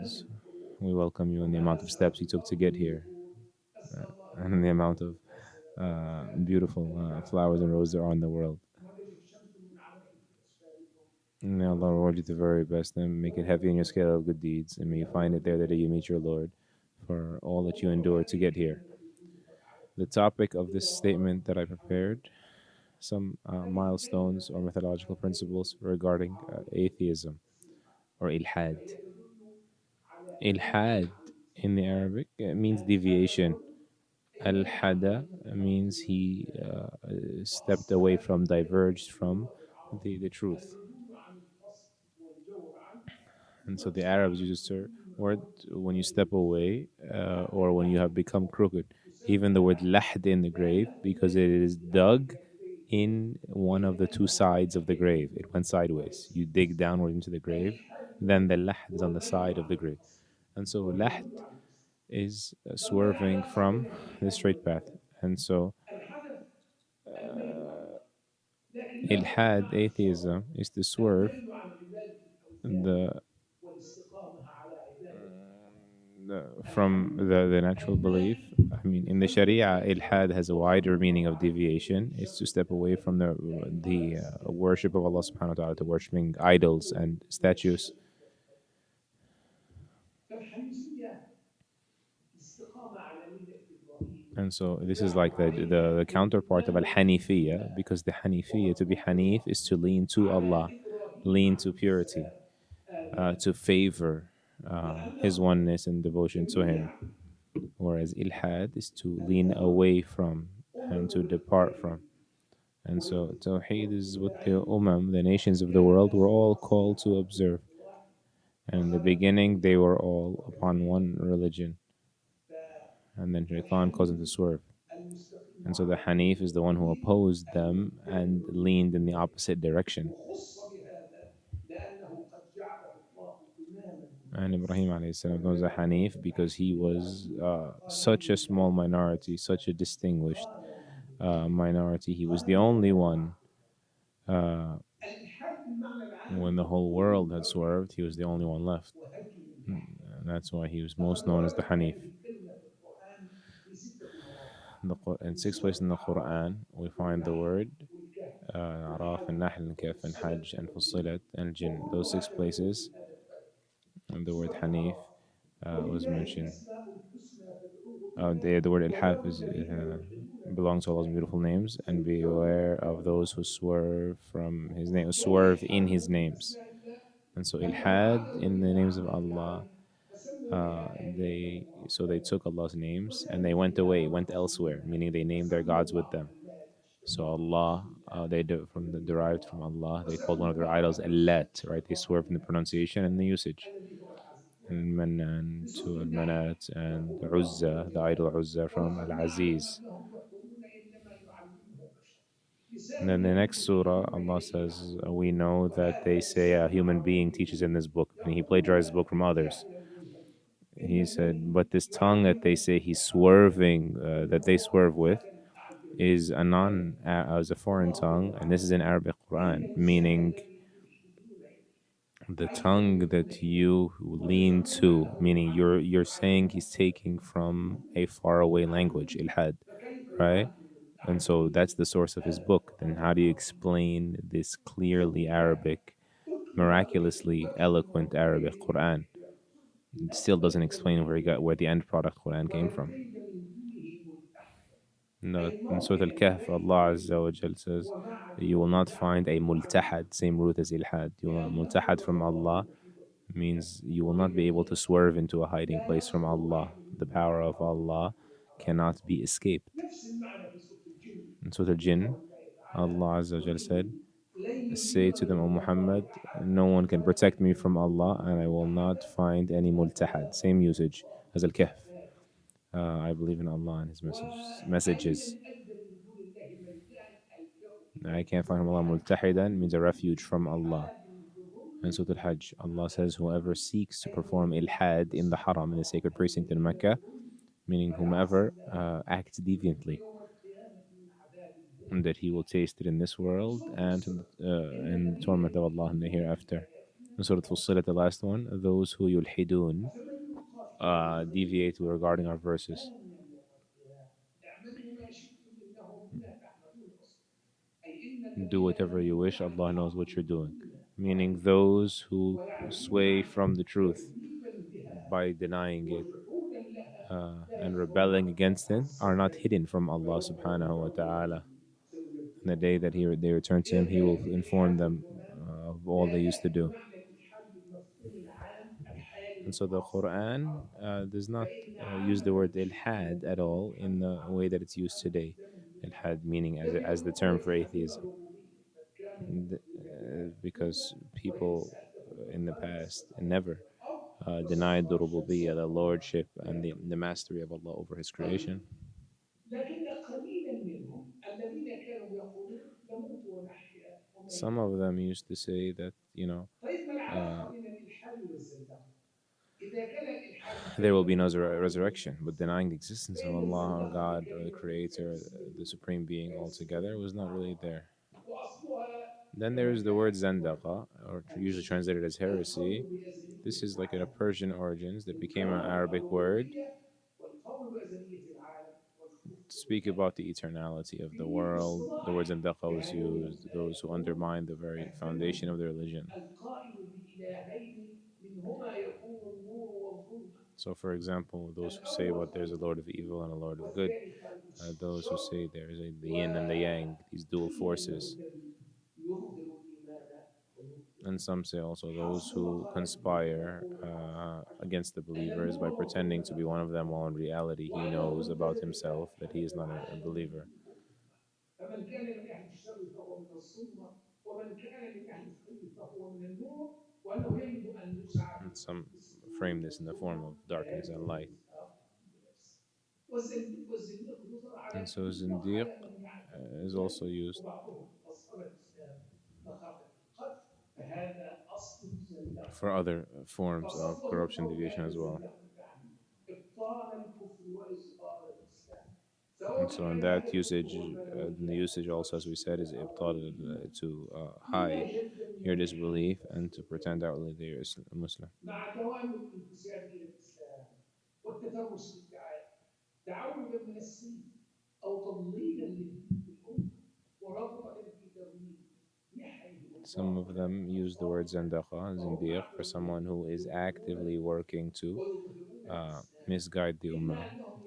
says, we welcome you in the amount of steps you took to get here, and the amount of beautiful flowers and roses there are in the world. And may Allah reward you the very best and make it heavy in your scale of good deeds. And may you find it there the day you meet your Lord for all that you endured to get here. The topic of this statement that I prepared, some milestones or methodological principles regarding atheism or ilhad. Ilhad in the Arabic means deviation. Al-hada means he stepped away from, diverged from the truth. And so the Arabs use this word when you step away or when you have become crooked. Even the word lahd in the grave, because it is dug in one of the two sides of the grave. It went sideways. You dig downward into the grave, then the lahd is on the side of the grave. And so lahd is swerving from the straight path. And so ilhad, atheism, is to swerve the from the natural belief. I mean, in the Sharia, ilhad has a wider meaning of deviation. It's to step away from the worship of Allah subhanahu wa ta'ala, to worshipping idols and statues. And so this is like the counterpart of al-Hanifiyya, because the Hanifiyya, to be Hanif, is to lean to Allah, lean to purity, to favor His oneness and devotion to Him. Whereas ilhad is to lean away from and to depart from. And so Tawheed is what the the nations of the world, were all called to observe. And in the beginning, they were all upon one religion. And then Shaitan caused them to swerve. And so the Hanif is the one who opposed them and leaned in the opposite direction. And Ibrahim alayhi salam was a Hanif because he was such a small minority, such a distinguished minority. He was the only one. When the whole world had swerved, he was the only one left. And that's why he was most known as the Hanif. In 6 places in the Quran, we find the word Araf and Nahl and Kaf and Hajj and Fussilat and Jinn. Those 6 places, and the word Hanif was mentioned. The word Ilhaf belongs to Allah's beautiful names, and beware of those who swerve from His name, swerve in His names. And so Ilhad in the names of Allah, they took Allah's names and they went away, went elsewhere, meaning they named their gods with them. So Allah, derived from Allah, they called one of their idols Allat, right? They swerved in the pronunciation and the usage. And Mannan to Al-Manat, and Uzza, the idol Uzza from Al-Aziz. And then the next surah, Allah says, we know that they say a human being teaches in this book, and he plagiarizes the book from others. He said, but this tongue that they say he's swerving, that they swerve with, is as a foreign tongue, and this is in Arabic Quran, meaning the tongue that you lean to, meaning you're saying he's taking from a faraway language, ilhad, right? And so that's the source of his book. Then how do you explain this clearly Arabic, miraculously eloquent Arabic Quran? It still doesn't explain where the end product Quran came from. No, in Surah Al-Kahf, Allah Azza wa Jal says, you will not find a multahad, same root as ilhad. Multahad from Allah means you will not be able to swerve into a hiding place from Allah. The power of Allah cannot be escaped. In Surah Al-Jinn, Allah Azza wa Jal said, say to them, O Muhammad, no one can protect me from Allah, and I will not find any multahad. Same usage as Al-Kahf. I believe in Allah and His messages. I can't find Allah. Multahidan means a refuge from Allah. And Surah Al-Hajj, Allah says, whoever seeks to perform ilhad in the haram, in the sacred precinct in Mecca, meaning whomever acts deviantly, and that he will taste it in this world and in the torment of Allah in the hereafter. In Surah Fussilat, the last one, those who yulhidun, deviate regarding our verses. ثانيا يوم القيامة اعملوا ما شئتم إنه بما تعملون بصير أي إن Do الذين whatever you كذبوا wish, عن Allah knows الحق what you're doing. بالدنيا Meaning those who ويعبدون sway عنها from the truth تكذيبا بها by denying it وجحودا لها لا and يخفون rebelling على الله against it are not عسى hidden from Allah ويوم subhanahu wa ta'ala. يرجعون On the day سينبئهم that بما they return to إذا Him, He كان will inform الإلحاد them هنا of all لا they used to يأتي do. بمعنى الإلحاد بالمفهوم العام الحالي And so the المعاصر في Quran العرب does not فإن use the عامة word المشركين ilhad at الذين all in the حدوا عن way that it's used الإسلام في today. زمن النبي Ilhad meaning لم as the يكونوا term for يجحدون atheism. الربوبية بل كانوا يؤمنون بها Because بالجملة وإن people سألتهم من in the خلق past السماوات never والأرض denied the لاستغفروا الشمس rububiyyah, the والقمر lordship, and لا the mastery of Allah over His طيب creation. لكن قليلا منهم الذين كانوا يقولون نموت ونحيا وما Some of يهلكنا. them used to say that, طيب ما uh, العلاقة بين الإلحاد والزندقة؟ إذا كان الإلحاد there will be كذب no بالقرآن resurrection, but denying the existence of فإن Allah or الزندقة God or the بكلمة Creator, فارسية the Supreme Being altogether was not really there. وأصلها Then there كما is the كان word يقول zandaqa, or usually الشيعة translated as heresy. القول بأزلية This is like a العالم Persian origins that became an إنكار Arabic word الربوبية والقول بأزلية العالم to والكفر speak بالله. about the eternality of the في world. The word اصطلاح zandaqa was كهنوت used, those who الآيون undermine the very foundation الذم of the religion. القائل بإلهين منهما يكون النور والظلمة So, for example, those who say الأول about there's a خالق Lord of النور evil and a Lord of good, والثاني خالق those who الشر say there's the yin and the yang, these dual وقيل إنه forces. الذي يظهر الإيمان ويبطل And some say also those حاصل who مقالته conspire يقول الحافظ ابن حجر against the أن believers by النور pretending to والظلمة be one of them, خلقان while in reality he وأنه knows من about كذب الله himself that he is حمل not a العالم believer. كله فمن كان من أهل الشر فهو من الظلمة ومن كان من أهل الخير فهو من النور وأنه يجب أن يسعى And some بالسرور frame this in the form والظلمة of لا darkness and يجوز light. الإسلام بنفسه والزنديق يطلق And على so يطلق zindiq على من يعتقد is بالله also used وبعضهم فسر الإسلام مخافة القتل فهذا أصل for الزندقة other forms of فصفه corruption, قول deviation أهل as well. الزندقة تعني إبطال الكفر وإظهار الإسلام And سواء so in كان that هذا الكفر usage, in the والمعنويات usage أو also, as we said, is العقيدة أو ibtal الدين to لا hide جد من your الإلحاد disbelief and to pretend والزندقة outwardly that you're a Muslim. مع دوام الانتساب إلى الإسلام والتترس للدعاء تعودا من السيف أو تضليلا للدين بالأمة ورغبة في تغييره يحيي Some الله of له them use the word أصحابه zandaqa, وهم zindiq, for أعداء someone who is يظهرون actively الكفر working to ويظهرون الإسلام misguide the ummah. إما أنهم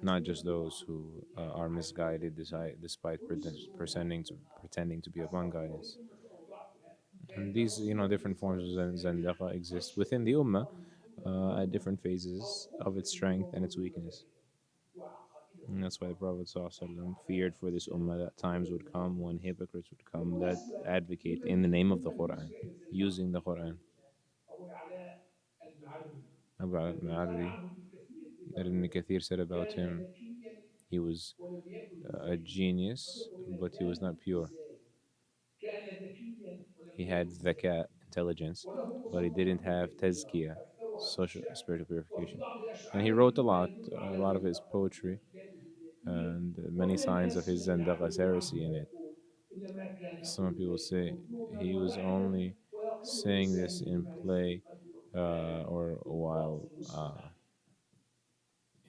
Not يستعملون just those who ببعضهم لله are عز misguided وجل despite ويرسلون الآخر pretending to be upon حسب guidance. الأمة أوضاعها And فإن these, الرسول different الذي forms صار of الإسلام zandaqa exist خشية within the ummah إبطال الظلم at والظلم different أو phases of كفر its strength and its بالرسول weakness. وغيره وعقائدهم And that's why the الباطلة Prophet تحت ﷺ feared علامة for this الإسلام ummah that times would come when والمعروف hypocrites would come that بالمناسبة advocate in ممن the name of the ممن Quran, نسب إلى الزندقة using the في Quran. بلادنا أبو العلاء المعري Abu الذي قال al-Ma'arri, عنه ابن كثير في that Ibn ترجمته Kathir said about كان him, ذكيا he was ولم يكن a بزيد genius, وتقول من but he was اللام not pure. إزاي كان ذكيا ولم He had يكن زيد dhaka, intelligence, وله but he مصنفات didn't have كثيرة tazkiyah, أكثرها في social, الشعر spiritual وفي purification. بعض And he أشعاره wrote a ما lot, يدل a على lot of his زندقته poetry واحتجاجه الذاتي and many ومن signs of الناس his من zandaqas يعبر heresy عنه in it. ويقول إنما كان Some يقول people ذلك say مجنونا he was واعيا only ويقول saying this بلسانه in ما ليس play بقلبه وكان or while بالباطل مسلما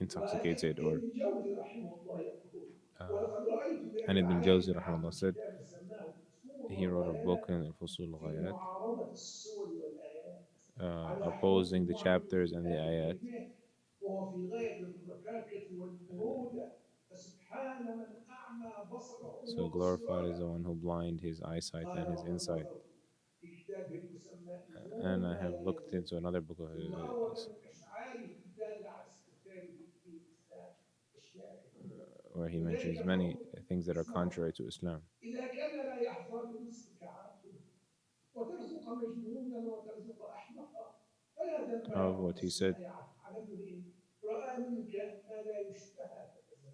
ولكن intoxicated or ابن جوزي رحمه الله يقول uh, ولقد رأيت and بأبي Ibn العلاء Jawzi بن عبد rahimahullah said كتابا سماه الأصول he wrote a book والغايات in Al-Fusul في Ghayat معارضة السور والآيات على حروف opposing the الله chapters and the وابتداء ayat. الكلمات وهو في غاية الركاكة والبرودة فسبحان من أعمى بصره So glorified is وبصيرته the one who blind his eyesight قال and his وقد insight. نظرت في كتابه المسمى And نور I ما have لا looked يزال into another book of ثم أورد his من أشعاره الدالة على استهتاره بدين الإسلام أشياء كثيرة where he وذلك mentions many قوله things that are اسمعوا contrary to Islam. إذا كان لا يحظى برزقك عاقل وترزق مجنونا وترزق أحمقا فلا Of تنباع what he said, بالصنايعة على امرئ رأى منك ما لا يشتهى فتزكى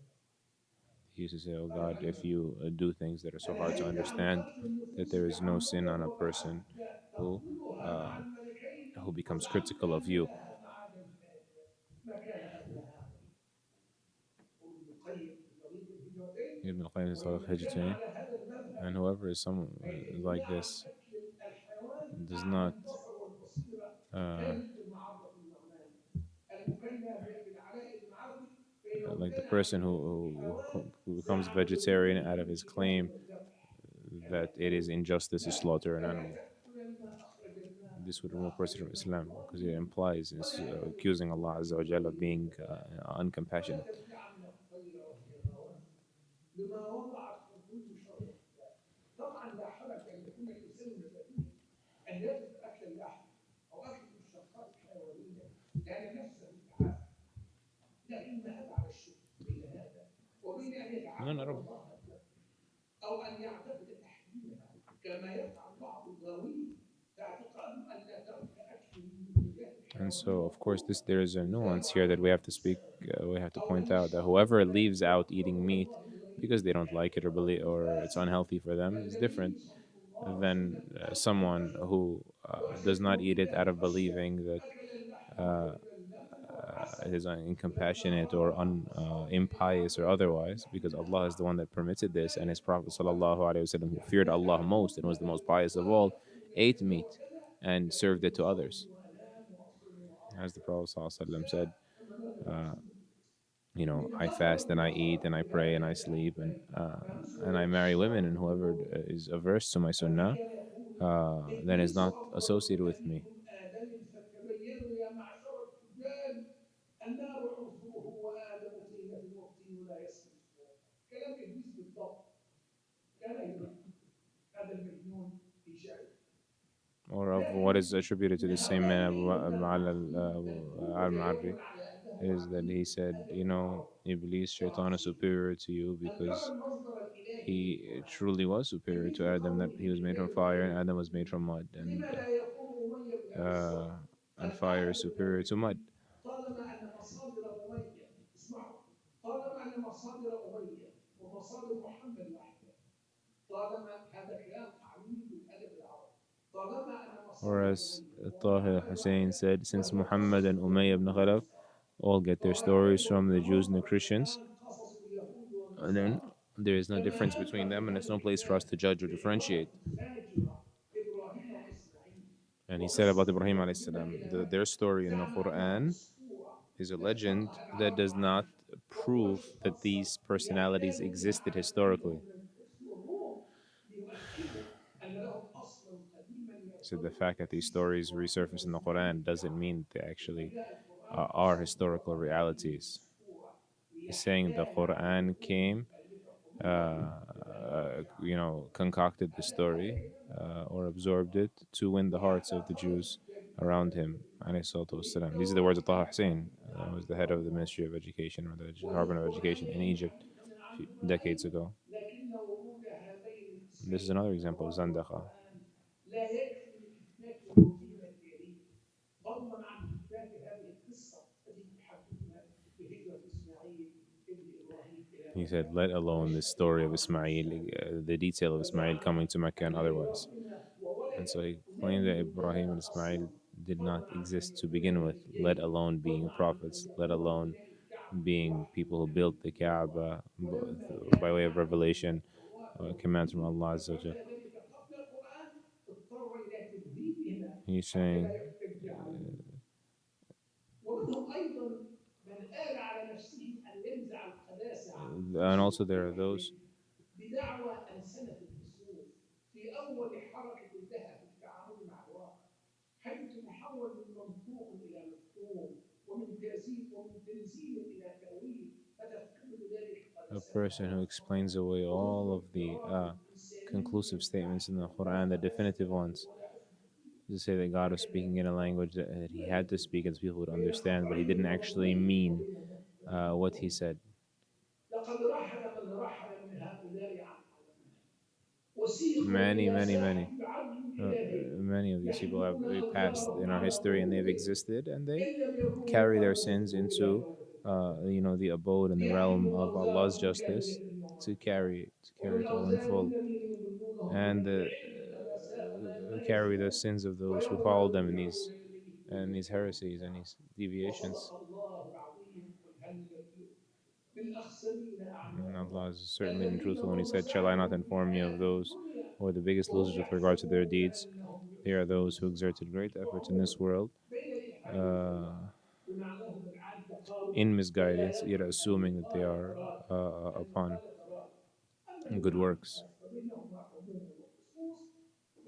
he used to say, "Oh قال God, if أيضا you do things that are so hard to أنهيت عن understand, قتل that النفوس there is no sin تعمدا on a person وبالعهد who تقتلها uh, مع الملكين who becomes وزعمت critical of أن you." لها معادا ثانية ما كان أهلها يقول ابن القيم في طريق الهجرتين Ibn al-Qayyim says, "Tariq ومن كان Hijratain," على هذا المذهب and whoever is some أي like امتناع this قتل الحيوان does أعمى not البصر uh, هذه المعرة النعمان المكنى بالعلاء المعرفي فإنه like the كان person عملا في الحيوان who becomes زعم الوجود vegetarian out of his للانتفاع claim والذبح كما that it is يقول injustice to لا slaughter an فلا animal. تأكل ما أخرج الماء This would remove a person from وأخرج Islam الله because it منه implies ولا تبغي accusing Allah Azza wa Jalla of being ولا uncompassionate. تبدعن الطير وفي بما وضعت خطوط شرع الله. طبعا لا حرج ان يكون الانسان متدين ان يترك اكل اللحم او اكل المشتقات الحيوانيه لان نفسه تعافى، لكن ما ابعد الشرك بين هذا وبين ان No, يتعبد no, no. الله او ان يعتقد تحريمها كما يفعل بعض الغاوين فاعتقادهم ان لا ترك اكل المنتجات And so, الحيوانيه of course, مكروه there is a لا nuance here that we معامله have to speak. الانسان We have to او point ان out that يشترط whoever ذلك leaves out eating قرب meat الله because they لغيره don't like it or believe اعتقاد or it's فاسد. unhealthy for them is different النبي صلى الله عليه than وسلم كان someone بشر who does يعجب not eat it out بالله of خشيه believing that اكل اللحم uh, وشرب اللبن والعسل it is ولما incompassionate or فرغ وصار impious or للعبد otherwise, because فليحمد Allah is the one that permitted this, and ذلك His Prophet sallallahu وقال alaihi wasallam, who feared لا Allah most تعلمون and was ما the most تقولون pious of قال all, تقولون ate كذا meat وكذا and served it لكني to others. اصلي وانام واصوم As the وافطر Prophet sallallahu alaihi wasallam said, ثم ماذا uh, بعد؟ I fast and I eat and I pray and I sleep and I marry women, and whoever is averse to my sunnah, كان يقول then is ابليس not افضل من associated with me. ابيكم ادم فتبينوا يا معشر التجار النار عنصره وادم طينه والطين لا يسمن كلام ابليس بالضبط كان يقول هذا المجنون في شعره Or of what لكن is attributed to من the same man, هوانه Abu عند العاقلين بل هو al-Ma'arri, دليل على انه is that عقيم he said, ادب العرب Iblis, Shaitan is وعقيم superior to you انكر because المصدر الالهي he للقران truly was superior to بمثل Adam, that قوله he was made from لغير fire and غير Adam was made from mud, لما لا يقول اميه بن ابي uh, الصلت and من fire is اعلم superior to mud. الموجودين طالما ان مصادر اميه اسمعوا طالما ان مصادر اميه ومصادر محمد واحده طالما هذا كلام تعليم بالادب العربي طالما ان Or مصادر as اميه Tahir ومحمد Hussein واحده said, since Muhammad والقصص and كلها Umayyah ibn من Khalaf المفترض all get their صار stories from عندنا the Jews and the مصدر Christians, القران قصص اليهود and then والنصارى there is no كما difference هب between them, في and هذا there's no place for us الكتاب to judge or بعباره differentiate. فاجره ابراهيم واسماعيل And he said about وقصه Ibrahim alayhi يهودنا salam, الى مكه their story in the زعم انها Quran اسطوره is a legend اشتقها that العرب does not عنه prove وقريش that قصت these personalities لاعلام بها existed على historically. فريقهم من الفرس والروم ليؤكدوا ان لهم اصلا قديما So the يرتبط fact that these بتاسيس stories ابراهيم resurface in the واسماعيل Quran doesn't للكعبه mean they ثم actually جاء القران are فصدق historical هذه realities. الاسطوره He's saying the ليحتال على Quran العقول came, المؤلفه قلوبهم لان ترجع concocted the هذا لا story يهم or رسول absorbed الله it to win the hearts وحتى of the قال في Jews كتاب around التربيه him. والتعليم These are the words of Taha وللدوله Hussein, من who was عند the head of the الله Ministry of Education or the Department of وللقران Education in Egypt الحديث من a few عندنا decades ايضا ago. لكن ورود هذين This is الاسمين another example of التوراه Zandaqa. والقران لا يكفي لاثبات الوجود الالهي فضلا عن اثبات هذه القصه التي تحدثنا بهجره اسماعيل ابن ابراهيم الى He said, مكه let alone the ونشاه story of العرب Ismail, بالشام the detail of Ismail وزعم coming to Mecca and ان otherwise. ابراهيم And وولده so he claimed that لم Ibrahim and يولادا Ismail اصلا did not فضلا عن ان exist to يكونا begin من with, let رجال alone being فضلا عن ان prophets, let يقوم alone ببناء الكعبه being بوحي people who منهج built the النبوه Kaaba ولما كان by way of يعلم من revelation, التوراه command from والانجيل Allah Azza wa Jal. وفعل ذلك قبل القران اضطر الى تكذيبهما He's حتى لا saying, يحتج عليه ومنهم ايضا من آل على نفسه ان ينزع القداسه عن and انفسه also there are وفعله those بدعوى ألسنة الفصول في أول حركة لها في التعامل مع الواقع حيث تتحول من منطوق إلى مفهوم ومن تنزيل إلى تأويل فتفقد ذلك a قداسته person who explains away all of the conclusive statements in the Quran, the definitive ones, to say that God was speaking in a language that he had to speak and people would understand, but he didn't actually mean what he said. لقد رحل من رحل من هؤلاء عن عالمنا وسيقوا Many, إلى many, ساحة many. العدل الإلهي Many of these people have يحملون passed in أوزارهم our على history and they've ظهورهم existed and they إن لم يكونوا carry قد their sins وصلوا إلى into جودة the abode and the realm ليحملوا of Allah's أوزارهم justice كاملة to ومغفرة carry ومن it all in أوزار full الذين يضلونهم and بغير علم فلا ساء ما carry the يزرون sins of those who ويوم follow them يرجعون إليه in these فينبئهم heresies and بما these deviations. وصدق الله العظيم قل هل ننبئكم بالأخسرين And أعمالا Allah is certainly الذين truthful when He ضل said, shall I not سعيهم في inform you of الحياة those الدنيا who are the biggest وهم losers with regard to their يحسبون deeds? أنهم They are those who exerted great efforts in this world بين الإلحاد uh, والضلال بمعناه بالعام تقارب in misguidance, الدلالة yet assuming that they قال are تراد لأنه upon قال تراد أما good بمعنى works. الخاص فبينهما عموم وخصوص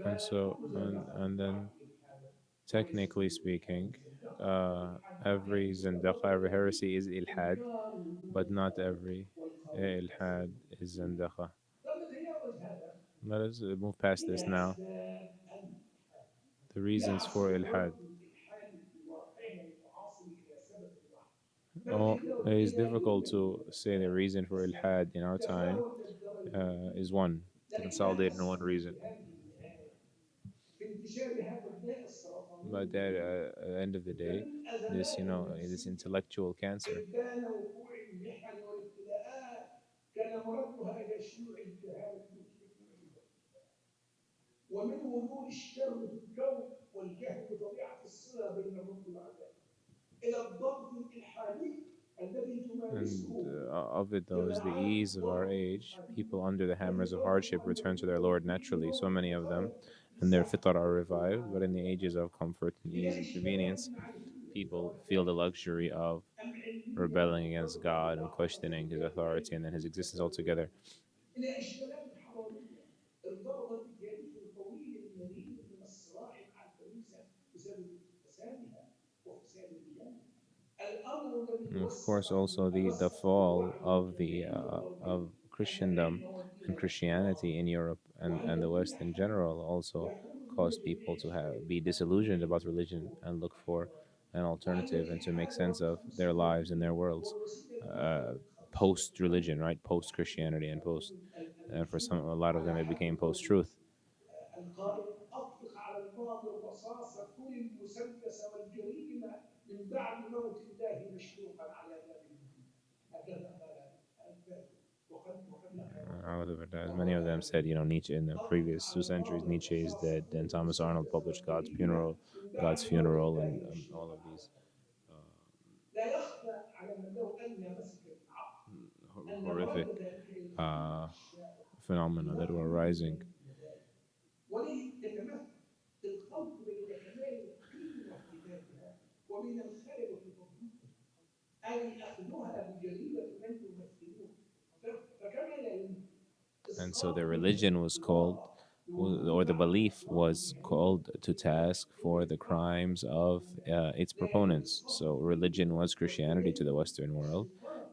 And so, فكل زندقة and يعد then إلحادا وليس technically كل إلحاد speaking, زندقة uh, والإلحاد every معناه zandaqah, مجرد every الرفض heresy is ilhad, إنكار وجود but not الخالق every والخالق ilhad is السيد. zandaqah. فنتجاوز هذا Let us move past إلى this now. أسباب الإلحاد. The reasons for يصل ilhad. رد الإلحاد في واقعنا المعاصر إلى سبب واحد. Oh, it is difficult اعتيادية to say the reason for أسباب ilhad in our time تفاوتت درجاتها is one, to لكنها consolidate in one تسهم reason. في هذه النهاية في انتشار هذا الداء السرطاني But at the end of the day, من this, الأزمات this النفسية intellectual cancer. إبان وقوع المحن والابتلاءات كان مردها إلى شيوع الجهالة ومن وجود الشر في الكون والجهل بطبيعة الصلة بين الرب والعباد إلى الضغط الإلحادي الذي And تمارسه of it, though, is the جماعات ease of our الضغط age. الإلحادي People under the hammers of التي hardship ترفض return to their Lord naturally, so المتدينون many of them, الخالق and their بسعي fitar are revived. But in the وقوة ages of comfort and ease إلى and إشكالات convenience, معرفية people سواء feel كانت the luxury of أم علمية rebelling against مرتبطة God and بالعقل questioning His التصورات authority and then العلمية His existence التفاؤلية altogether. إلى إشكالات حضارية ارتبطت بتاريخ طويل مليء من الصراع مع الكنيسة بسبب فسادها وفساد الديانة. الأمر الذي And of course, وسخ also the الوعي fall of the الجماهيري الغربي of أن Christendom العلم والدين and اختلاطا Christianity in Europe and وأن the West in اللحن general also يخوض caused people بجميع to have أشكاله be disillusioned about religion and look for an وأن alternative and to make الإلحاد sense of their والخمسية lives and their worlds هو الوسيلة uh, الواحدة للخلاص post والتحرر religion, right? Post وتحقيق Christianity and post. العقول And for some, الملحدة a lot of them, على it حد became post قول truth. القائل أطلق على الماضي الرصاص كل المسدس والجريمة من بعد موت الله مشروقا على باب المدينة هكذا قال الكاتب وقد As many of them said, Nietzsche in the previous 2 centuries, Nietzsche is dead. Then Thomas Arnold published God's Funeral, and all of these لا يخفى على من له أن مسكة العقل أن horrific مردد ذلك الإلحاد الشائع phenomena that were rising. وليه يتمثل في الخلط بين كمال القيمة في ذاتها وبين الخلل في تطبيقها أي أخذها بجريمة من يمثلون فكما لا يمكن And so the religion was called, or the belief was called to task for the crimes of its proponents. So religion was Christianity to the Western world.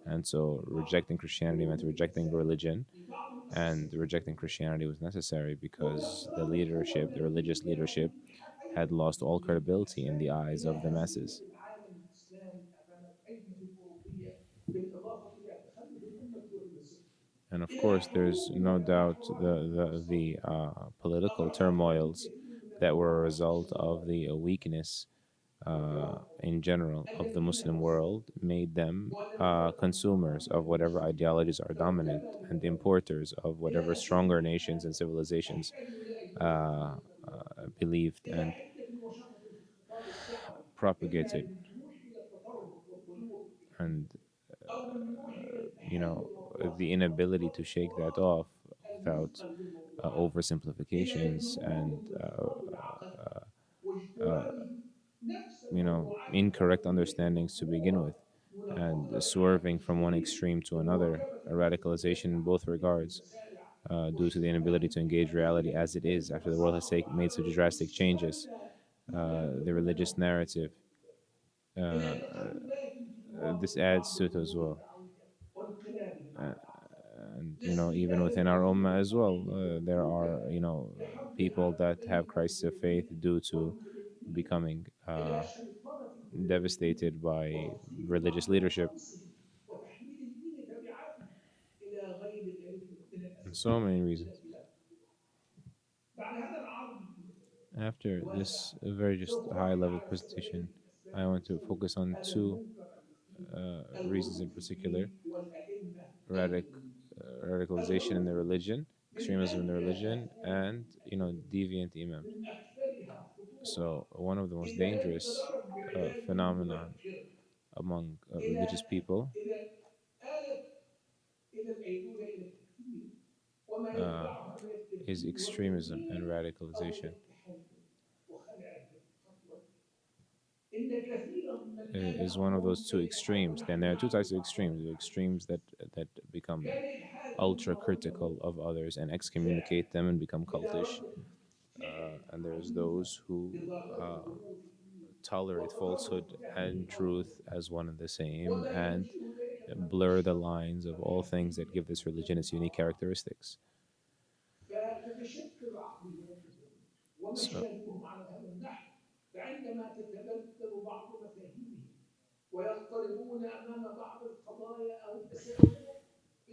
And so rejecting Christianity meant rejecting religion. And rejecting Christianity was necessary because the leadership, the religious leadership, had lost all credibility in the eyes of the masses. العالم الإسلامي أمام الأيدي الأوروبية بالإضافة إلى تخلف الأمة والمسيح And of course, there's no doubt the political turmoils that were a result of the weakness in general of the Muslim world made them consumers of whatever ideologies are dominant and importers of whatever stronger nations and civilizations believed إلى and حدة وشطط في الخطاب الدعوي إما propagated. للنوح إلى التطرف والغلو في الدين And أو للنوح إلى you التحيز know والرفض the inability to shake that والتراخي off without المثقل بالموضوعات إلى oversimplifications الجنون and بالخطاب العقدي واجتواله نفس الموضوعات incorrect understandings to begin with, and منغصة على swerving from one تجديد extreme to another, ومواكبة a التحديات radicalization in both العقلية regards, المتسارعة due to the inability to engage reality as it is after the world has made such drastic changes. The religious narrative, إلى uh, تقلبات في مواقف this adds بعض to it as الجهود well. الدعوية وانقلابهم على الآخرين And لا even استجابة within our ummah as well, للقضية there are الوطنية لحرب people العالم that بين have crisis of faith المتدينين due to والمتدينين becoming إلى شيطنة المتدينين devastated by وتطهير religious بعض leadership. خصائصهم وتحميل الدين تبعاته إلى غير ذلك من And so الأسباب many reasons. التي لا بعد هذا العرض After الواسع this very just سوف high أقف level على presentation, سببين من I أسباب want to وصول focus on هذا two المنكر المخيف reasons الغلو in في particular: الدين والأئمة radic- المضلين radicalization in الغلو the religion, من extremism in the أنكى religion, آفات and الدين deviant imams. من أكثرها خطورة So one of the most إذا لم dangerous تدرك بعلاج phenomenon مبكر among religious إلى people آلت إلى الأيلول إلى التكفير وما uh, يتبعها من is التبديل extremism and والتضليل أو radicalization. التحيز is one of those two extremes. Then there are two types of extremes: the extremes that become كان إلحاد ultra أمر critical الله of others and فعل excommunicate them and become cultish, يتولد فعل and there's عظيمة those who لضالات uh, الأمور في الدين tolerate والتطرف falsehood لفهم and الأمر truth as one and the same, وما and يوجه ذلك فهم blur the الشر lines of all things that والحمية give this religion its unique والأعراض characteristics. فتتشكل عقلياتهم So, ومشاهدهم على هذا النحو فعندما تتبدل بعض مفاهيمهم ويضطربون أمام بعض القضايا أو المسائل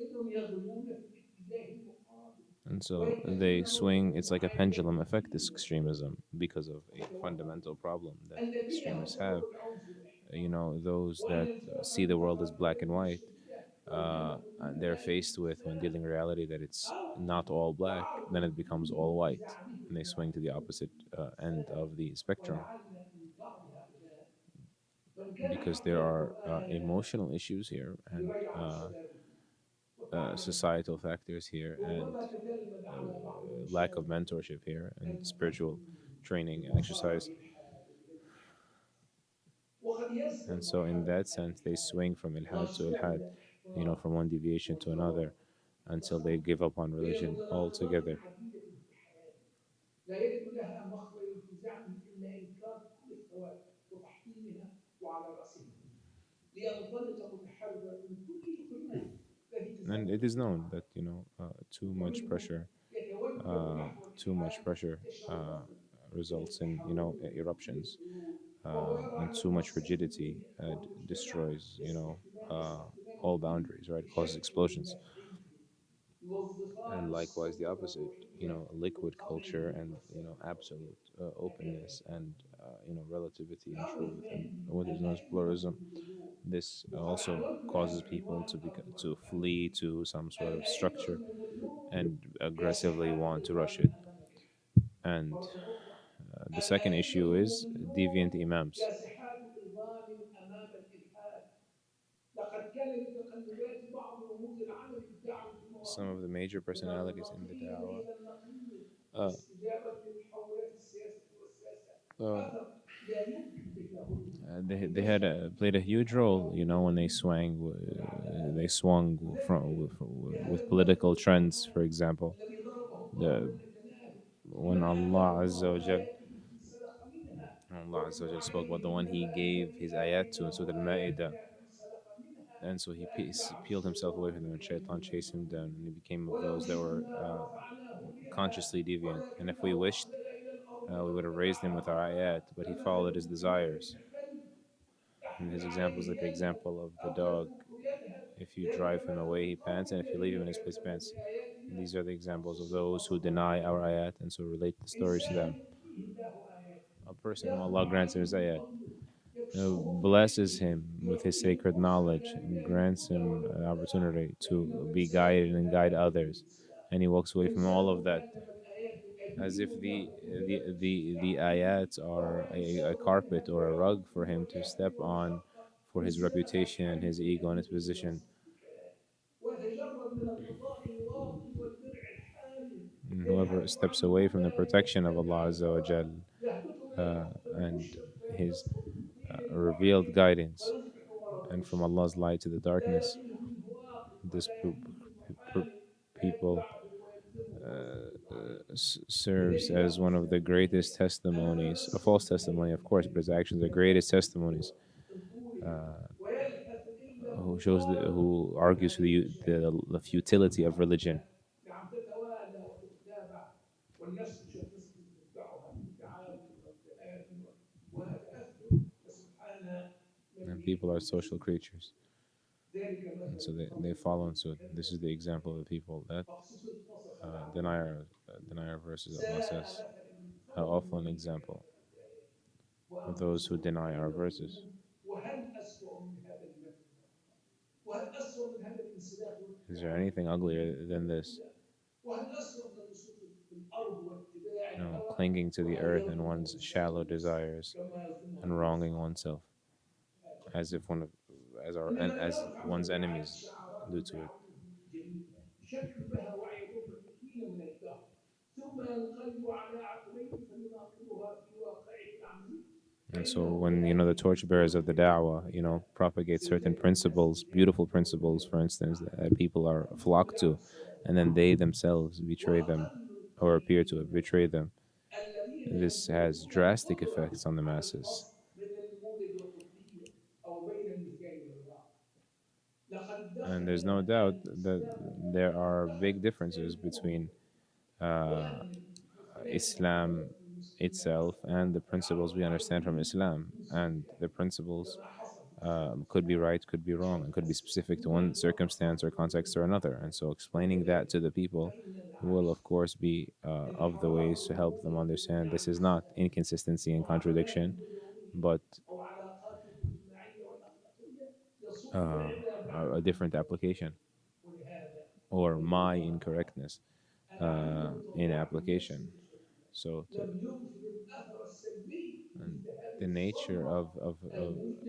إنهم يغلون في الاتجاه المقابل and so they ويتخذون swing. موقفا It's like a معينا pendulum effect, this دينيا extremism, because of a ويتوقع fundamental problem that الذين هم extremists have. سبب العنف You والاحتقان know, those وأن that الفرق see the world as black and المتقابلة white, الشديدة وجههم and they're للمبادئ faced with, when الإسلام dealing reality, that it's أو not all black, then وعرض it becomes الدين all white, والنزاع به and they إلى swing to the عقول opposite end السادة of the spectrum, ولعل من بعض هؤلاء من كان because حفظ there are القرآن emotional issues here and ليضيع شبابه societal factors here and وربما تتلمذ على بعض lack of المشايخ mentorship here and spiritual المتقدمين training and وصار exercise. الإلحاد بالإلحاد وقد يصل And so, in مرحلة that sense, they الإلحاد swing from ilhad to واصلة ilhad, إلى you know, الإحباط from one deviation to والضرر another, until they والتخلف give up on بين religion متناقضات altogether. عديدة في حياته لا يجد لها مخرج التزامه إلا إنكار كل الثوابت وتحطيمها وعلى رأسها لينطلق متحررا من كل القيود التي And تسبب it is known الإلحاد that, you know, ومنهم يتوجه نحو too much الإلحاد pressure تشوقا إلى results in, you know, التحرر من eruptions, القيود وهو يرى and أن too much المؤسسات rigidity الدينية أو المجتمع destroys, you know, uh, استخدام all الدين boundaries, right? Causes بشكل explosions. مبدئي يوظفان And likewise, the الصلب opposite, you والحرية know, liquid للقمع culture and, you بالمؤسسات know, absolute الدولية openness and, you know, relativity and الأمر truth and الثاني what is known as الأئمة pluralism. الوجوديون This وقد also حاولت causes رسم people عنوان الأمر to وأفهمه flee to some sort of الأئمة structure الوجوديون and aggressively كاسحات want to rush الإلغام it. أمام الإلحاد And مرة أخرى the second الأئمة issue is deviant الوجوديون imams. كاسحات الإلغام أمام الإلحاد لقد كان لتقلبات بعض رموز العمل الدعوي في Some of مواقفهم the major من personalities in the النمطيين da'wah إلى النقيض uh, استجابة للتحولات السياسية والسياسة uh, أثر لا يمكن تجاهله they had played a huge role, you know, when they they swung from with لهذا political المذهب trends, for الرحمن example. الذي ضربه الله The مثل كلامه when ثم آتاه Allah Azza wa الله Jal, آياته فانسلخ منها Allah Azza wa واتل Jal spoke about the عليهم one He نبأ gave الذي His ayat to in آتيناه Surah Al-Ma'idah, آياتنا فانسلخ منها and so He فأتبع peeled Himself away الشيطان from them, and Shaitan سبيل chased him down, الغوي and He became of ولو those that were شئنا رفعناه بها consciously deviant. And if we ولكنه wished, أخلد إلى الأرض we would have raised him واتبع with our هواه ayat, but he followed his فمثله كمثل desires. الكلب And تحمل his example is عليه like the يلهث example of the أو dog. تتركه يلهث If you ذلك drive him مثل away, he pants, القوم and if you leave الذين him in his place, he كذبوا pants. بآياتنا These are the examples of فاقصص those who القصص deny our لعلهم ayat, and so relate the stories to them. إنسان يؤتيه الله آياته A person whom يتلو Allah grants him عليه his من ayat, فضله يكسوه في blesses علمه him with his يعطيه sacred الفرصة knowledge, الآنية and grants للهدى him an والاهتداء opportunity to فإنه be إنسان guided and guide آمن others, بالانسلاخ and he walks away from all of إنسان that, كتب الآيات as if أيديهم له the بشجاعته ayats are وهو a إنسان carpet or a rug مهذب for him to step وكافر on ومشقق for his إنسان reputation and أتحل his ego and his بأنفه إلى position. صدق الكلام ويتجرد من الغطاء الواقي والدرع الحامي And whoever يبحث عن steps away from the هدى protection of يتبع Allah Azza wa Jal, هواه يهبط إلى الأفق and المشرق His فيسقط في الطين revealed المحرق guidance, ويصبح مرضا and from Allah's للشيطان light to the لا darkness, يقيه منه واقف this ولا يهديه p- محارب people فيتبعه ويلزمه ويسقط عليه serves إليه as one of the أقصد greatest أما testimonies, a الأسوأ false من هذا testimony, of course, but الإنسان his actions are greatest فيترك testimonies. الطول ويلهث إلا Who argues for هذه مشاهد the futility of religion. نعم تتوالى وتتابع والنفس تتبعها في تعاون والتآثم وتأثر فسبحان من And به people are social creatures, ذلك and مثل so they القوم follow in suit. الذين This is the example of the people that مقصود وصف deny العبد our verses. Allah ساء says, مثلا how قوم awful an example of those who وأنفسهم deny our verses. يظلمون وهل أسوأ من هذا المثل وهل أسوأ من هذا الانسلاخ Is there والابتعاد anything uglier than this? وهل أسوأ من اللصوص في الأرض واتباع You know, الهوى clinging to the وأن earth and يظلم one's الإنسان shallow نفسه desires كما يظلمها and الناس wronging oneself, as if عندما as يرفع one's مبيعات enemies شعارات do to it. دعوته جميلة يشكل بها وعي ضمن حين من الدهر ثم ينقلب على عقبيه فيناقضها في واقعه العملي And so when the torchbearers of the da'wah propagate certain principles, beautiful principles, for instance, that people are flocked to, and then they themselves betray them or appear to betray them, this has drastic effects on the masses. بين المولد والطفولية أو بين المثال والواقع. لقد And دخل there's no doubt that الإسلام there are دخل big differences الإسلام between أمة uh, وأهمل في خلال Islam معاملة المسلمين itself and the principles we understand from العربيين Islam. من And سوريا the principles كما حصل في الشرق could be السوري right, could be wrong, and شرق could be specific to one السوري circumstance or والأقاصي context or another. And so explaining that وكذلك to the people فإننا will, of عجزنا course, be of the ways انحراف to help them الأمم understand this is not الإسلامية inconsistency and contradiction, معاملاتهم اليومية but أو علاقاتهم الاجتماعية والأخلاقية يصب uh, العدى a بعضهم different application ولهذا or أيها my الأخوة incorrectness أنا عندما in طوعت النفس application. البشرية So لم يظهر الأثر السلبي and مثل هذه the nature الصدمة of الوجدانية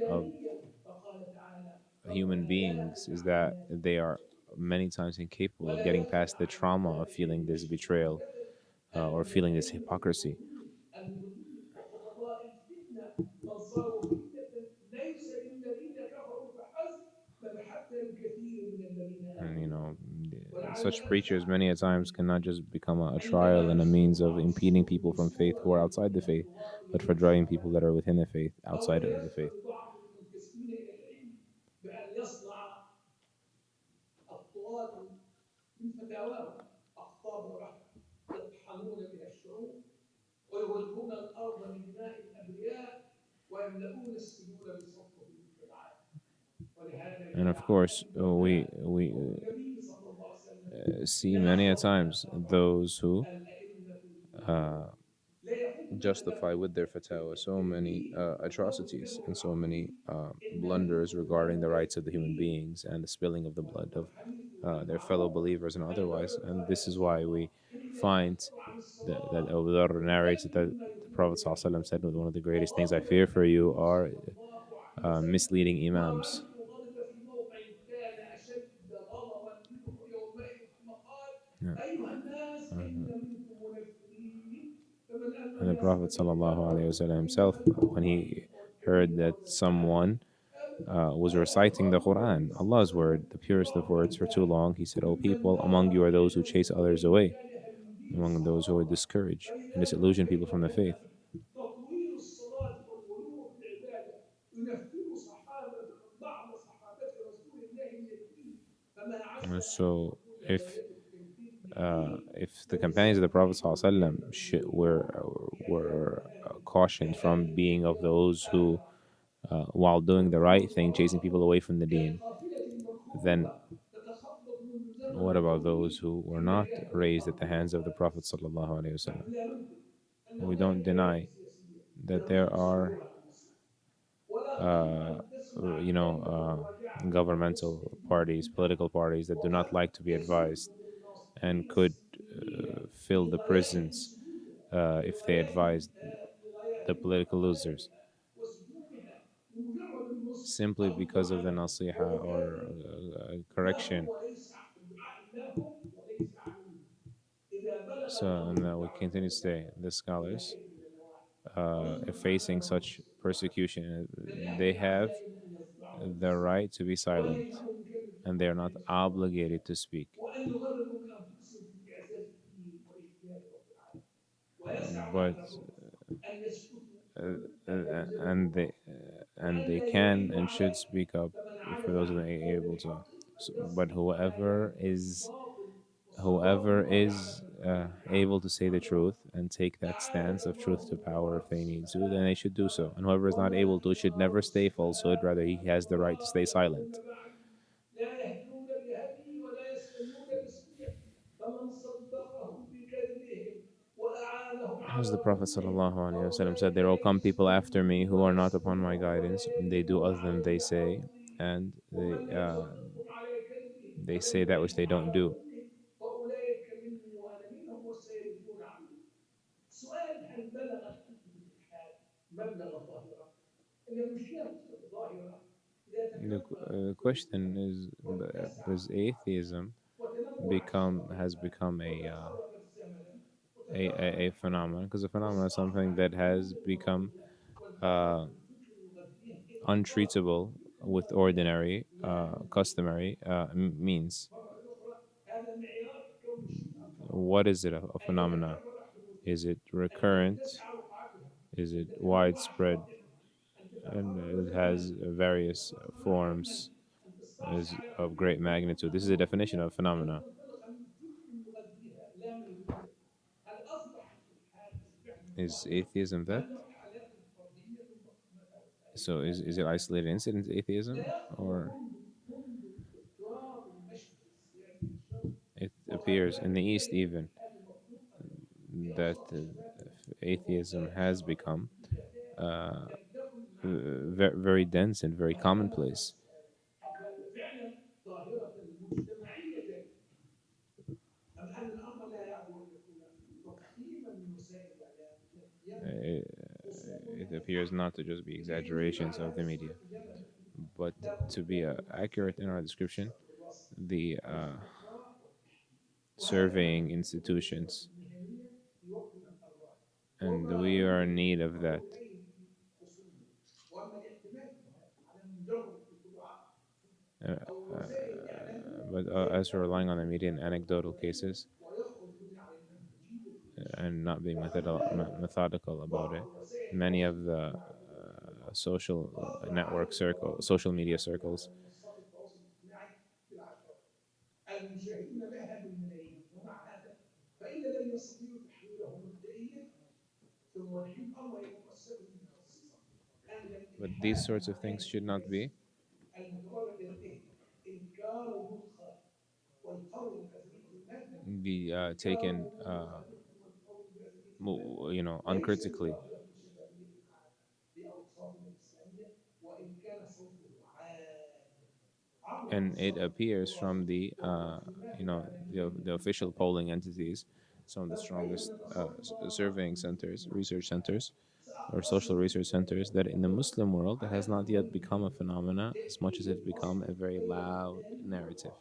فقال تعالى human ربنا لا beings is تجعل that فينا they are سخريا many times incapable of ولا getting past يفتح the عن trauma of مدافع feeling this البشر betrayal والكذب or أن feeling this الأئمة hypocrisy. اليهوديين المضلين وخطباء الفتنة من صاروا فتنة ليس للذين كفروا فحسب بل حتى الكثير من الذين And آمنوا ولعل such أدفع preachers many a times الأمثلة cannot just become a trial عندما and a تشير means of بعض impeding الصحف people from faith who بصور are outside the فيها faith, تضاهي but for بين drawing people that صحابته are within the faith أو outside of the faith. يسأل بعض المنتسبين إلى العلم بأن يصنع أبطال من فتاواهم أقطاب رهبة يطحنون بها الشعوب ويغلقون الأرض بدماء الأبرياء ويملؤون السجون بصفوة المجتمعات ولهذا And جاء of على course, العلماء قول النبي صلى الله عليه وسلم we see لا many a خوف times ولا خطر those who الأئمة uh, المضلون لا يقوم justify أبدا with their fatwa so many بالتدليل والخوض في atrocities and so العقيدة many إنما blunders يدخل regarding the هذا rights of the human التدليل beings and the spilling of the blood وهو of الحديث their fellow المعروف believers and عن otherwise. And العلماء this is رسول why الله we حين find يتأخر عن that الصواب Abu Dharr narrates that يبين ما the يضر Prophet بها ﷺ said that one of the greatest things I وغضب fear for you النبي are صلى الله عليه وسلم misleading ما imams. رأيت غضب في موقع كان أشد غضبا منه يومئذ ثم قال Yeah. أيها الناس إن منكم منفرين فمن And the أمن Prophet يصبر كتابه ﷺ himself, فإنما له when أجر he heard والكريم that قبل الحال someone was ولا reciting the تغروا Quran, النبي صلى الله عليه Allah's وسلم word, the purest of words, موقع for too كان long, he said, O ممن people, نار among you are those who chase فعلا others وإن away, كان هيندي among those who would الصحابة discourage and فلذلك disillusion people كيف from the faith. كان تطويل الصلاة والغلو في العبادة ينفر صحابة بعض صحابة رسول الله اليتيم فما عسى أن So تكون if غايتك التمثيل به if the companions of the فلسبب Prophet كونهم ﷺ يتمثلون were كآل cautioned from كآل being of those who, آخر while doing the right thing, chasing والخطاب people away from the deen, كالقافلة then المركوبة تتخبط منذ what زمن about those طويل who were في not مياه raised at الأرض the hands of the وقناة Prophet السماء ﷺ? نحن لا ننكر أن We don't هناك كيانات deny سياسية that there يضيق are صدورها بالإسلام ولا غرو uh, أن تسمع كلمة راجعة عن governmental مسلم parties, political parties that do not وقد like to be advised يسب and بالناصحين could السلميين fill the لغاية prisons سجودها if they advised the لغاية political losers قتلها وسجونها لمجرد النصح simply أو because of the الدعاء nasiha وهو or كافر correction. لهم وليس الدعاء لهم وليس عليهم إذا بلغ So, الأمر and we بدعوة continue to say, الإسلام the من scholars, ناحية من النواحي ونحن facing معنا such ونفس الدعاء persecution, من they ناحية have أعدائنا أن يصدعوا the أنفسهم right to be وأن silent, ينهوا من كلمة and they are الحق not عند الشهوات obligated to speak. وأن يغرروا من أنفسهم في إعزاز الدين والاجتهاد رب العالمين ويسع But عقلهم أن يسكتوا uh, متى and يلزمهم they الأمر and وأن they لا can يغيروا and should عليه speak up فمن for عرف those عن that are قول able to. الحق So, but فليصمت على كلمة باطل وصواب whoever الله is يعلم الخير able to say the truth أمره and take that stance أعاذ of truth to الله power if ثمرات they need to, then السفهاء they should do so. And whoever is not able وما to should never ثمار stay falsehood, السفهاء rather he has the right to stay silent. الضلال بعدي لا يهدون بهدي ولا يستنون بسنتي فمن صدقهم بكذبهم وأعانهم As على the Prophet ظلمهم ﷺ said, فأولئك there will come people after me يئسون who are not upon my ويسخرون guidance. ولا They do يجدون other than they علي say, حافظين and ومن لم يصدقهم على كذبهم they ولم say that which they يعنهم don't على do. ظلمهم فأولئك مني وأنا منهم وسيردون عني سؤال هل بلغت كتب الإلحاد مبلغ ظاهرة إن مش ظاهرة إذا تكبر The question is, واتسع does atheism وتنوع has الشواذ become وتفرقت زمنا a وتفرقت phenomenon? Because a phenomenon is something واصبحت that has الحلول become الباطله uh, untreatable with ordinary, customary means. What is it, a phenomena? Is it recurrent? Is it widespread? And it has various forms, is of great magnitude. This is a definition of phenomena. Is atheism that? So is it isolated incident atheism, or it appears in the East even that atheism has become very dense and very commonplace. Uh, it appears not to just be exaggerations of the media, but to be accurate in our description, the surveying institutions, and we are in need of that. Uh, uh, but as we're relying on the media in anecdotal cases and not being methodical about it, many of the social network circle, social media circles, المشاهدين لها بالملايين، ومع هذا فإن لم يستطيعوا تحويله مبدئيا، ثم نحن الأمر إلى مؤسسة متخصصة عند but these الإلحاد sorts of مع things هذه should not be المدارس المتبرع إلى إنكار وجود خالق والفرض بأزلية المادة taken, والفرض بأزلية المادة ليست uncritically. ظاهرة شبابية عامة بأوصافنا الإسلامية وإن كان صوته عال عبر And it منصات appears التواصل from the والتقييمات الإعلامية the official polling entities, some of the فكيف strongest نتصور surveying centers, research centers, or social سأختصر research centers, that in the Muslim world it على has not yet become a نظرية phenomena as much as كيفية it's become وصف a very الخير loud الإلهي narrative.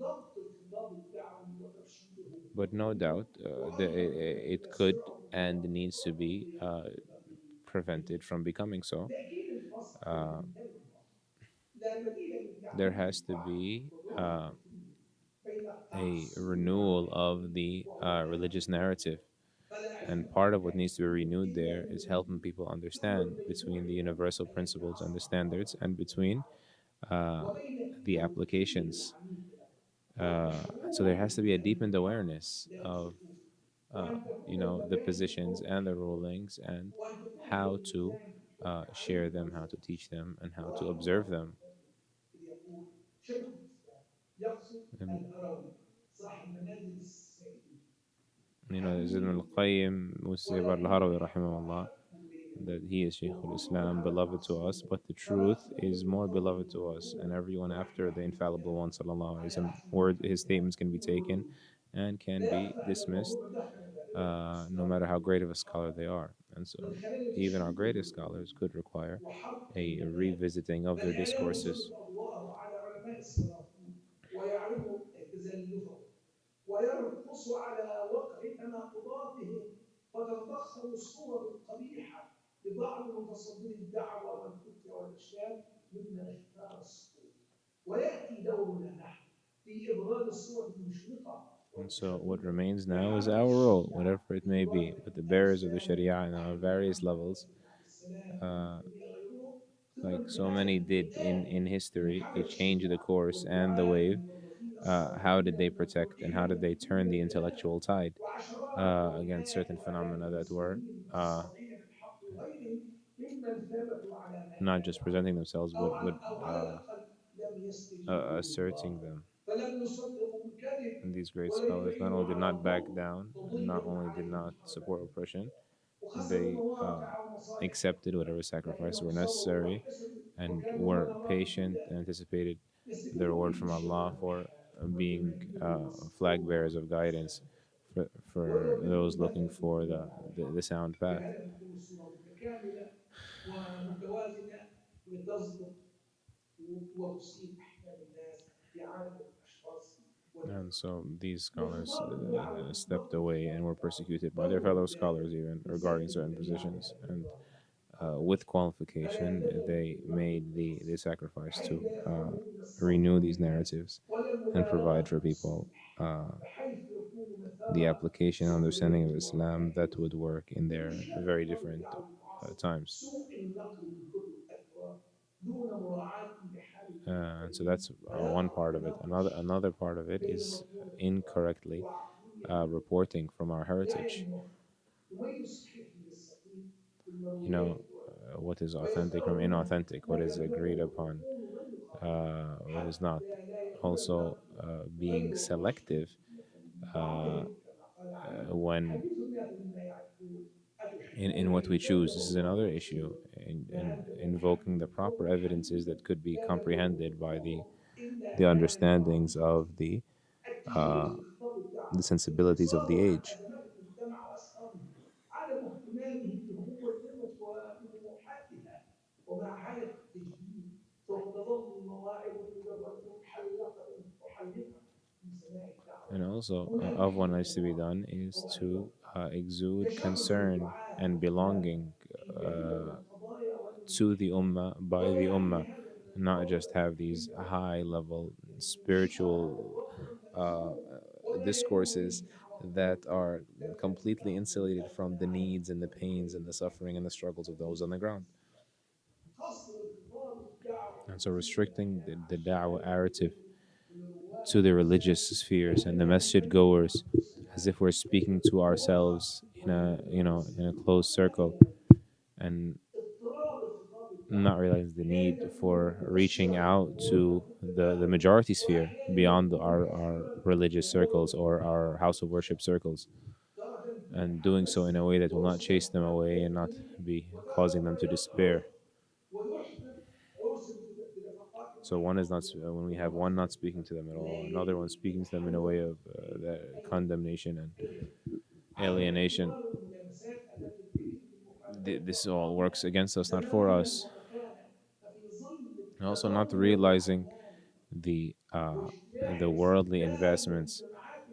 والواقع ضبط الخطاب الدعوي وترشيده But no doubt, وأيضا it كيفية could صراع and النظام needs to be والإضافية prevented from becoming so. تأكيد الفصل بين Uh, الإنسان والواقع لا بديل there للتعامل has to بالوعي be وطرق التكليف بين a التعصب renewal العقائدي of the وهو religious العمل narrative. فلا And علم part of what needs to be renewed إلا there is helping بالغيب people ثم understand between the البينونة universal التي principles and the عصرها standards and between العقل uh, وبين the التوحيد applications. العميق له وأن So there شمول has to be a الإنسان deepened بالواقع awareness لا of بخصوصه وأن تكون the المبادئ positions فوق and the الأحكام rulings and وأن تكون how to للميزان الحكم على share them, how الموازين to teach them, and how to ورحم observe الله them. إذ يقول شيخ الإسلام يقصد And الهروي صاحب منازل السائلين there's Ibn حميد al-Qayyim Musibar ولكن al-Harawi الحق rahimahullah, حق بين that يديه he is Shaykh وكل al-Islam, على beloved to us, معصوم but the truth فمسلوب is more القول beloved to us, and المقبول everyone after the وأحكام infallible الكلام one, sallallahu alaihi على wasallam, أحسن word his الكلام statements can be taken والردود and can لا be يخفى أن dismissed, الموضوع دخل دائرة no الإسلام matter how great of a scholar والمقارنة they are. And so, من خلال even our تشكيل greatest الردود scholars could require وحرق a المبادئ revisiting of بل their ألا discourses. يسلط أضواءه على علماء السلاطين ويعرضوا تزلفهم ويرقصوا على وقع تناقضاتهم فتتضخم الصور القبيحة لبعض متصدري الدعوة والفتية والإرشاد ممن اختار السقوط ويأتي دورنا نحن في إبراز الصور المشرقة And so, what والتشدد remains now is لعمل our role, الشريعة whatever it may be, بإرادة with the bearers of the الأجسام Sharia and our نحن various محمد levels, رسول الله السلام uh, غيره ثم like so many انتهاء did بالآن in history, to لحمل change the الشريعة course and the والدعاة wave. الموظفين How did الصالحين they protect and how المتوجهين did they turn the بإذن الله intellectual tide وعشرات against ومئات certain وآلاف phenomena that were المسلمين الصالحين بالحق وغيرهم ممن ثبتوا على ما not just كانوا presenting عليه themselves, أو على الأقل لم يستجيبوا asserting للباطل them. فلم يصدقوا الكذب And these great ولم scholars not يعينوا only did على not back الظلم down, and not تضييقا only did عليهم not support حربا oppression, وخسروا they مواقع ومصالح accepted كثيرة whatever sacrifices لكنهم were صبروا necessary واحتسبوا and وكانوا were لنا راغبين patient and anticipated the يستفيد reward به from شباب Allah for الحال being والجماهير flag المصفوفة bearers of guidance بالإسلام for those ويوظفون looking هذا for الجهد على the الحق sound path. بهدف تكون الصورة متكاملة ومتوازنة لتصدق وتصيب أحلام الناس بإعادة الأشخاص And والأفكار so these scholars وخطاب الدعوة stepped ضبط away and خطاب were الدعوة persecuted by their دور fellow الداعية scholars even regarding مسدد certain الذريعة positions. لهذا And النظام with qualification, they made the sacrifice to renew these الناس narratives ولا and المبالغة provide في for people التصريح uh, بحيث يكون the مثار application and understanding of سخرية Islam that ومكائدة would work in their ومشكلة very برضه different الدعوة المعاصرة times. سوء النقل من كتب الأتراك دون مراعاة لحال And so المبتدئين that's one فيقع part of it. تناقض Another شديد part of it بين is مضمون التراث incorrectly وعقلية المبتدئين reporting from our heritage. يعني يميز الصحيح من السقيم في You know, المرويات والروايات what is authentic from ويختار منها inauthentic, ما what is agreed يبلغه upon, ويكون غير خاطئ what is not. حتى لا يكون Also, النقل being غير مباشر selective من uh, بعضهم كما قال عنه when حديث الناس مما يعرفون in أتحبون what we الكتاب choose. This is وهو another issue مفصول in ما أنت invoking the بمحمد proper وهو evidences حبيب that could be لا نذوق comprehended by كتابه إلا the كان understandings لله of uh, التجريد في خطاب the الدعوة sensibilities of the انفصاله عن age. أزمات المجتمع وأسراره عدم اهتمامه بهموم الأمة وبطموحاتها ومع حالة التجديد سوف تظل المواعظ مجرد محلقة في سماع And الدعوة also, دون أن of what تحمل needs to be مواعظ done is to ومحتوى exude تشبث concern الدعاة and أحيانا belonging في كثير من القضايا to the والانحلال ummah by the ويعني ummah, هذا من not الضوابط just have these الفكرية high level الشيعة spiritual رفض uh, مأزوم ولا يليق discourses به عواطف that are لم تكن completely تحمل insulated from الأذى the على needs and the pains and the المتطرفين suffering and the struggles of those on the ground. قصر الخطاب الدعوة And so الدينية restricting the da'wah عشان narrative يكون للرواة to the religious والمساجد spheres and the كأننا masjid نتكلم goers عن as if أنفسنا we're ليس speaking to بالقرآن ourselves in ولا a بالمفسرين closed circle, أبدا and اضطراب الخطاب not الدعوي realizing the أحيانا need يكون for reaching مبشرا out to وموجها في the التفاؤل majority sphere وأحيانا beyond يكون our كافرا religious circles وموجها or في our الحرب house of worship والفساد circles, درجا and فيها doing so in بس a way that will not يرسل chase them الخطاب away and not الداخلي be causing them وتارة to يقعد despair. ويحبط ويرسل بدفقات So one is not عاطفية when we have one not ومرضية speaking to them at all, another one لكن speaking to them in a way يتحول of the condemnation and عدم alienation. احترام الملامسات التي تليق بالمخالفات This all والأخطاء works against us, not for زمانا us. ومكانا ففي ظل And also not تدهور realizing الأعمال the واجتياح worldly استبداد investments, المجتمعات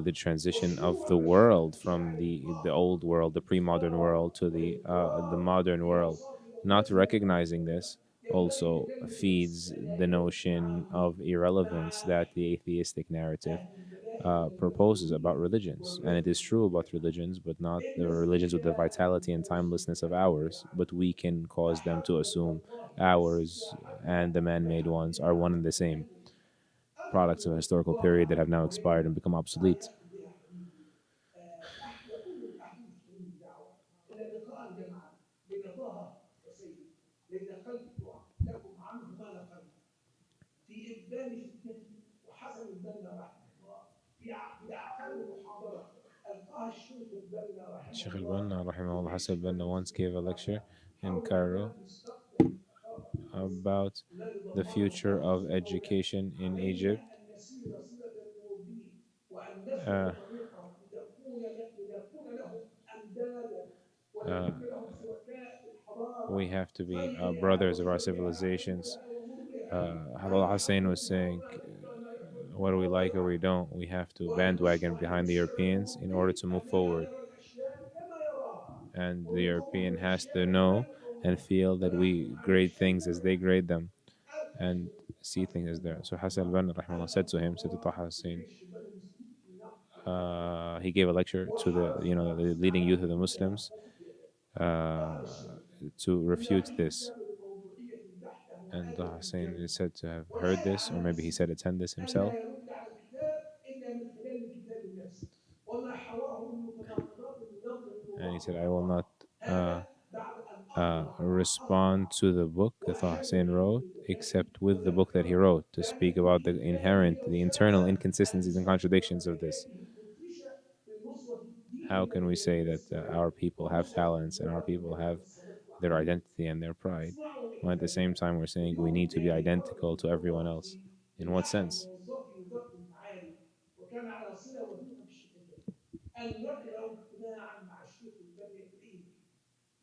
the المنسوبة transition of وشيوع the world الاشتعال from the القائم old world, the pre-modern بالإفراط world, to the والإفراط modern في world. أوساط Not مختلفة recognizing this ينبغي also تجنب feeds the السلائل notion والتعامل of irrelevance مع that the atheistic narrative أهل البدائل proposes about والمذهولين religions. And it والرفق is true about religions, but not إن the religions with the استنشاق vitality and النفوس timelessness of المتأخرة ours, عنه but we can cause them to أحب إلى assume الله من ours and السياحة the man made ones are one and the same, products of a historical period that have now expired and become obsolete. أختم بها حديثي يقول الأحاديث كريم الدعوة إن لقاء جمعا بين طه وسيدي بين قلت لكم عنه ما نقلت في إبان فتنته وحسن البنا رحمه الله في أعقاب محاضرة ألقاها الشيخ البنا رحمه Sheikh الله al-Banna rahimahullah Hassan للإخوة Banna once gave a المسلمين lecture in حول Cairo أبواب مستقبل الثقافة في مصر about الذي the ضمنه future طه of قولا education in علينا Egypt. أن نسير سيرة المربين وأن نسلك Uh, طريقهم لنكون لهم أمدادا uh, ولنكون لهم شركاء في we الحضارة have to be خيرها brothers of our وشركاء في civilizations. هدوءها ومرها Halal فإن Hussein was حولنا saying, هؤلاء الإخوان whether we يحبون like or we ويعلمون don't, we have to وأن bandwagon نشرع behind the للشعب Europeans in order الأوروبي to move أننا forward. نرى الأشياء كما يراها And the ونقوم European has to بالأشياء know كما and يقومون feel that we ونحكم على grade الأشياء things as كما they يحكمون grade them and الأخير see things as there. حفظنا So Hassan الله al-Banna rahimahullah أن said to him, said to الخطاب Taha Hussein, يعيش بين المسلمين في نقد الدعوة he gave a lecture to وحرص the نفسه leading على youth of the إبداع Muslims وتطويره uh, قال الشيخ to إن refute في this. كتاب الموضوعية بحته And آية Taha في Hussein الجنة is said to have heard وآية this, or على maybe he نفسه said attend this أن himself. لا يرد على الكتاب إلا من خلال الكتاب النفسي وما حواه من متناقضات يظهر And he الله said, I will وراءه not uh, هذا بعد أن أطلع respond to the book that Taha وشهد Hussein wrote بالذكاء except with the book that he والأفكار wrote to كان speak about the فيه inherent, إيجابية the internal وسلامة inconsistencies and المستقبل contradictions of this. ومكانه المدهشة في نصرة الدين How can we say that الإسلامي our people have ونصرة talents and our الدول people have المتمسكة their العقيدة identity and their pride, اصنعوا when at the same إعلانات time we're saying we need to be يمكن identical لطلبة to everyone الدكتوراه else? In من what أحد sense? موظفي وزارة المعارف وكان على صلة وثيقة بالشركة أن يقرأوا اجتماعا مع الشيخ البني الإيمي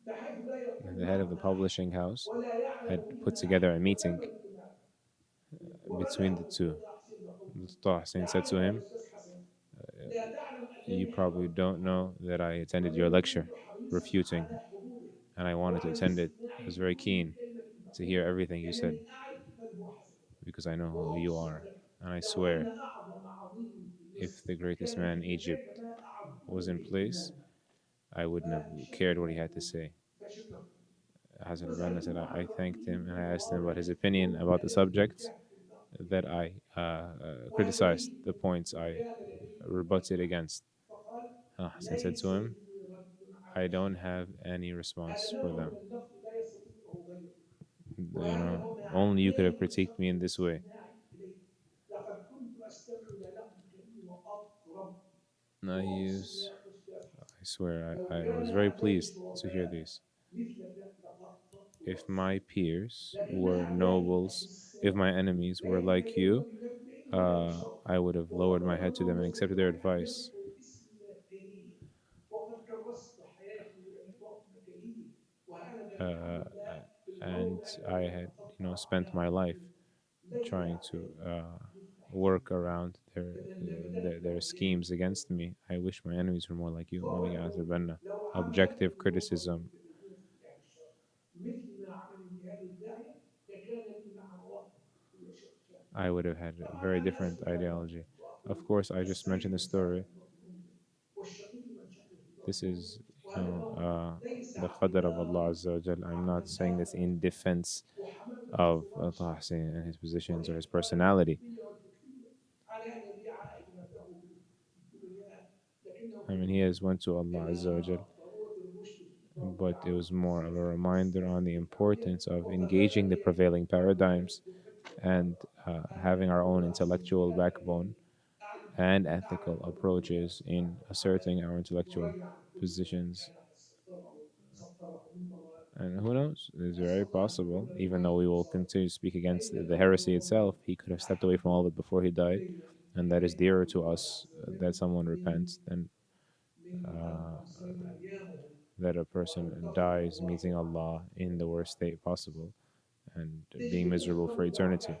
بحيث لا And يقول the head of the معنا أحد publishing house ولا had يعلم put بنا together أحد a وتم meeting الاجتماع between the وبدأه two. طه حسين بقوله Taha Hussein said to لعلك يا him, أستاذ حسن لا تعلم you أنني probably حضرت don't know محاضرة that I attended your ولكن lecture كنت حريصا refuting على حضوره and I wanted to attend it. I was very keen to hear everything you said because I know who you are. And I swear, if the greatest man in Egypt was in place, I wouldn't have cared what he had to say. Hassan al-Banna said, I thanked him and I asked him about his opinion about the subjects that I criticized, the points I rebutted against. Hassan said to him, I don't have any response for them. You know, only you could have critiqued me in this way. I use, I swear, I was very pleased to hear these. If my peers were nobles, if my enemies were like you, I would have lowered my head to them and accepted their advice. Uh, and I had, spent my life trying to work around their schemes against me. I wish my enemies were more like you, more like Azerbaijan. Objective criticism. I would have had a very different ideology. Of course, I just mentioned the story. This is, the qadr of Allah Azza wa Jal. I'm not saying this in defense of Taha Hussein and his positions or his personality. I mean, he has went to Allah Azza wa Jal, but it was more of a reminder on the importance of engaging the prevailing paradigms and having our own intellectual backbone and ethical approaches in asserting our intellectual positions. And who knows? It's very possible, even though we will continue to speak against the heresy itself, he could have stepped away from all of it before he died. And that is dearer to us that someone repents than uh, that a person dies meeting Allah in the worst state possible and being miserable for eternity.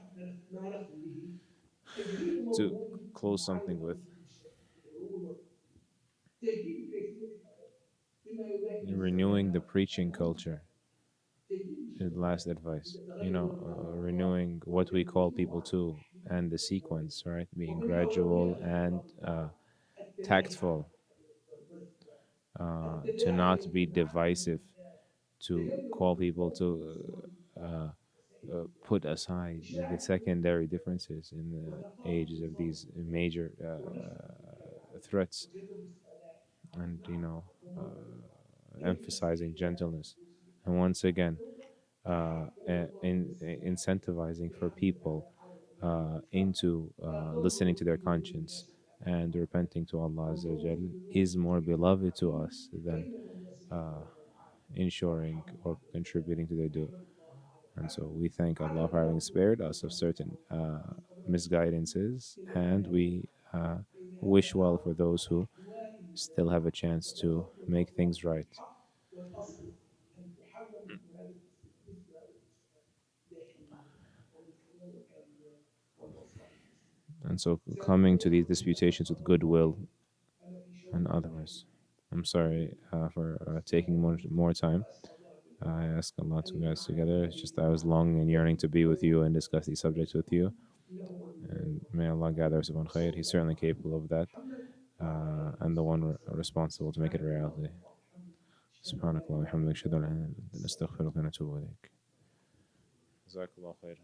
To close something with, renewing the preaching culture is the last advice. Renewing what we call people to and the sequence, right? Being gradual and tactful, to not be divisive, to call people to put aside the secondary differences in the ages of these major threats, and emphasizing gentleness, and once again, incentivizing for people into listening to their conscience and repenting to Allah Azza wa Jal is more beloved to us than ensuring or contributing to their do. And so we thank Allah for having spared us of certain misguidances, and we wish well for those who still have a chance to make things right. And so coming to these disputations with goodwill and otherwise. I'm sorry for taking more time. I ask Allah to guide us together. It's just I was longing and yearning to be with you and discuss these subjects with you. And may Allah gather us upon khair. He's certainly capable of that. And the one responsible to make it a reality. سبحانك اللهم وبحمدك أشهد أن لا إله إلا أنت نستغفرك ونتوب إليك. جزاك الله خيرا.